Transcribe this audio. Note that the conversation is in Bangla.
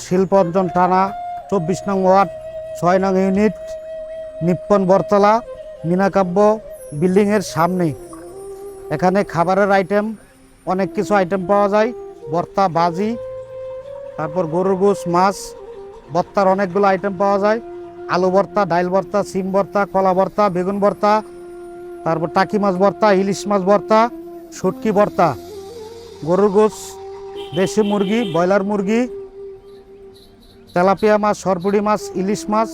শিল্পাঞ্জন টানা 24 নং ওয়ার্ড 6 নং ইউনিট নিপ্পন বরতলা মিনাকাব্য বিল্ডিংয়ের সামনে। এখানে খাবারের আইটেম অনেক কিছু আইটেম পাওয়া যায়, ভর্তা, ভাজি, তারপর গরুর গোশ, মাছ, ভর্তার অনেকগুলো আইটেম পাওয়া যায়। আলু ভর্তা, ডাইল ভর্তা, সিম ভর্তা, কলা ভর্তা, বেগুন ভর্তা, তারপর টাকি মাছ ভর্তা, ইলিশ মাছ ভর্তা, শুটকি ভর্তা, গরুর গোশ, দেশি মুরগি, ব্রয়লার মুরগি, তেলাপিয়া মাছ, সরপুরি মাছ, ইলিশ মাছ।